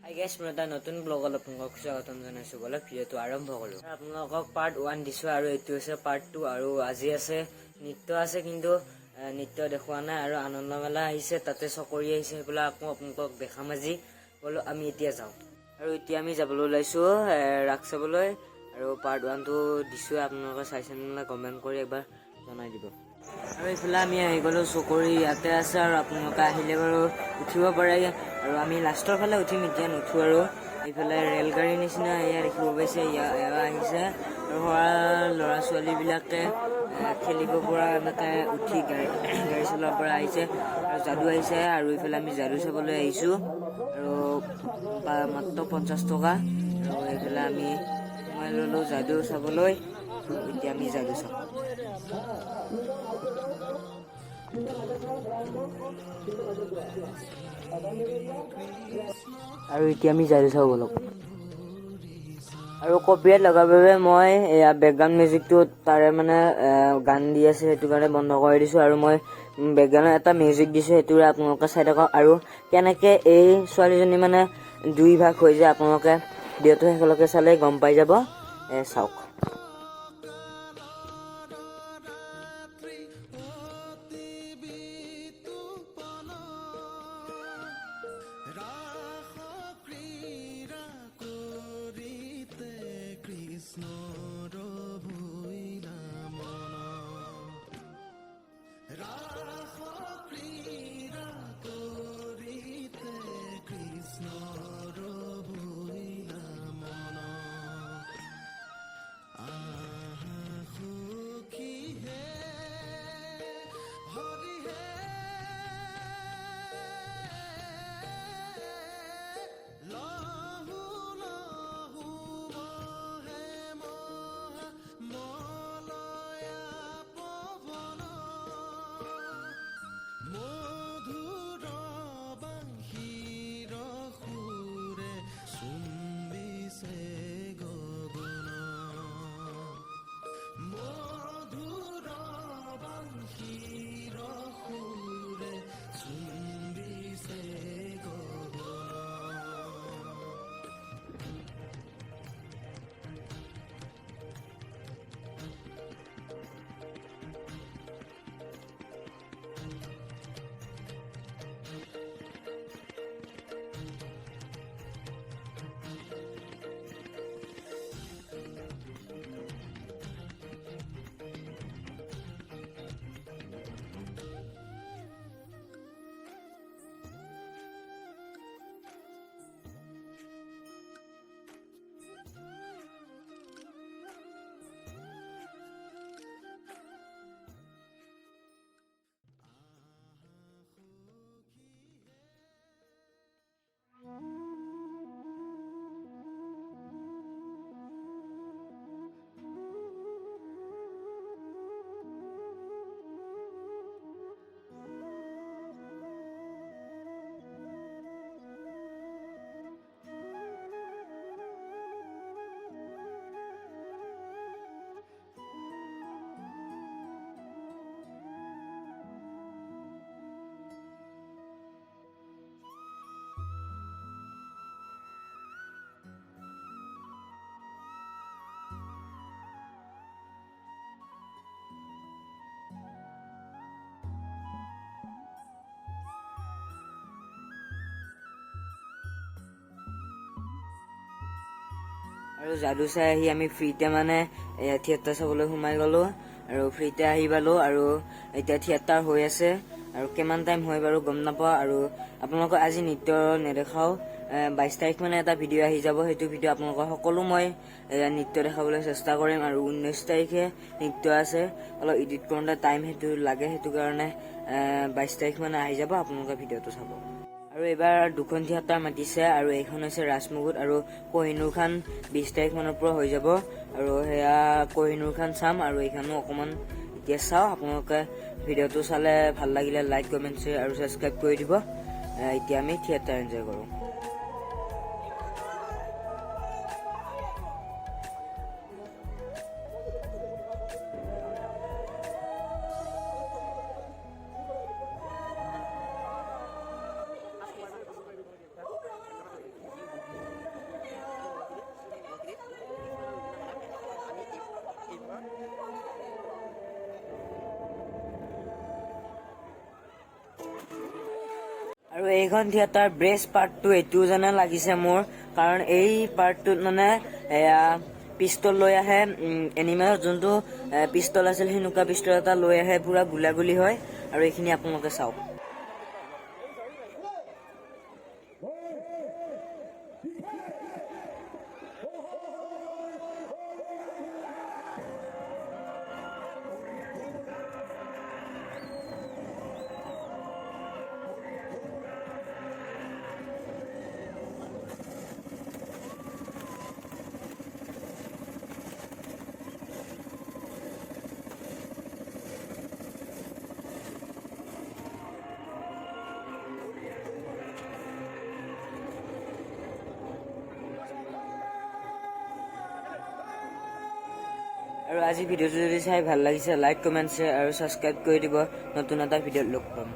Hi guys, মই এটা নতুন ব্লগত আপোনালোকক স্বাগতম জনাইছোঁ। ব'লে ভিডিঅ'টো আৰম্ভ কৰোঁ। আপোনালোকক পাৰ্ট 1 দিছোঁ আৰু এইটো হৈছে পাৰ্ট 2। আৰু আজি আছে নৃত্য আছে, কিন্তু নৃত্য দেখুওৱা নাই। আৰু আনন্দ মেলা আহিছে, তাতে চকৰি আহিছে, সেইবিলাক আকৌ আপোনালোকক দেখাম আজি। বোলো আমি এতিয়া যাওঁ। আৰু এতিয়া আমি যাবলৈ ওলাইছোঁ ৰাস চাবলৈ। আৰু পাৰ্ট 1টো দিছোঁ, আপোনালোকে চাইছে নে কমেণ্ট কৰি এবাৰ জনাই দিব। আৰু এইফালে আমি আহি গ'লোঁ, চকৰি ইয়াতে আছে আৰু আপোনালোকে আহিলে বাৰু উঠিব পাৰে। আৰু আমি লাষ্টৰ ফালে উঠিম, এতিয়া নুঠো। আৰু এইফালে ৰেলগাড়ীৰ নিচিনা এয়া দেখিব পাইছে, এয়া আহিছে। আৰু সৰা ল'ৰা ছোৱালীবিলাকে খেলিব পৰা এনেকৈ উঠি গাড়ী চলাব পৰা আহিছে। আৰু যাদু আহিছে, আৰু এইফালে আমি যাদু চাবলৈ আহিছোঁ। আৰু মাত্ৰ 50 টকা। আৰু এইফালে আমি সোমাই ল'লোঁ যাদু চাবলৈ। এতিয়া আমি যাদু চাম। আৰু এতিয়া আমি যাদু চাব গ'লোঁ। আৰু কপিৰাইট লগাৰ বাবে মই এয়া বেকগ্ৰাউণ্ড মিউজিকটো তাৰে মানে গান দি আছে, সেইটো কাৰণে বন্ধ কৰি দিছোঁ। আৰু মই বেকগ্ৰাউণ্ডত এটা মিউজিক দিছোঁ, সেইটোৰে আপোনালোকে চাই থাকক। আৰু কেনেকৈ এই ছোৱালীজনী মানে দুই ভাগ হৈ যায়, আপোনালোকে ভিডিঅ'টো শেষলৈকে চালেই গম পাই যাব। চাওক। আৰু যাদু চাই আহি আমি ফ্ৰীতে মানে থিয়েটাৰ চাবলৈ সোমাই গ'লোঁ। আৰু ফ্ৰীতে আহি পালোঁ। আৰু এতিয়া থিয়েটাৰ হৈ আছে, আৰু কিমান টাইম হয় বাৰু গম নাপাওঁ। আৰু আপোনালোকক আজি নৃত্য নেদেখাওঁ। 22 তাৰিখ মানে এটা ভিডিঅ' আহি যাব, সেইটো ভিডিঅ' আপোনালোকৰ সকলো মই নৃত্য দেখাবলৈ চেষ্টা কৰিম। আৰু 19 তাৰিখে নৃত্য আছে, অলপ এডিট কৰোঁতে টাইম সেইটো লাগে, সেইটো কাৰণে 22 তাৰিখ মানে আহি যাব, আপোনালোকে ভিডিঅ'টো চাব। আৰু এইবাৰ 2খন থিয়েটাৰ মাতিছে, আৰু এইখন হৈছে ৰাজমুকুট আৰু কোহিনুৰ খান 20 তাৰিখ মানৰ পৰা হৈ যাব। আৰু সেয়া কোহিনুৰ খান চাম, আৰু এইখনো অকণমান এতিয়া চাওঁ। আপোনালোকে ভিডিঅ'টো চালে ভাল লাগিলে লাইক, কমেণ্ট, শ্বেয়াৰ আৰু ছাবস্ক্ৰাইব কৰি দিব। এতিয়া আমি থিয়েটাৰ এনজয় কৰোঁ। আৰু এইখন থিয়েটাৰ ব্ৰেষ্ট পাৰ্টটো এইটো যেনে লাগিছে মোৰ, কাৰণ এই পাৰ্টটোত মানে এয়া পিষ্টল লৈ আহে, এনিমেলত যোনটো পিষ্টল আছিল সেনেকুৱা পিষ্টল এটা লৈ আহে, পুৰা গুলাগুলি হয়। আৰু এইখিনি আপোনালোকে চাওক। আৰু আজি ভিডিঅ'টো যদি চাই ভাল লাগিছে লাইক কমেণ্ট শ্বেয়াৰ আৰু ছাবস্ক্ৰাইব কৰি দিব। নতুন এটা ভিডিঅ'ত লগ পাম।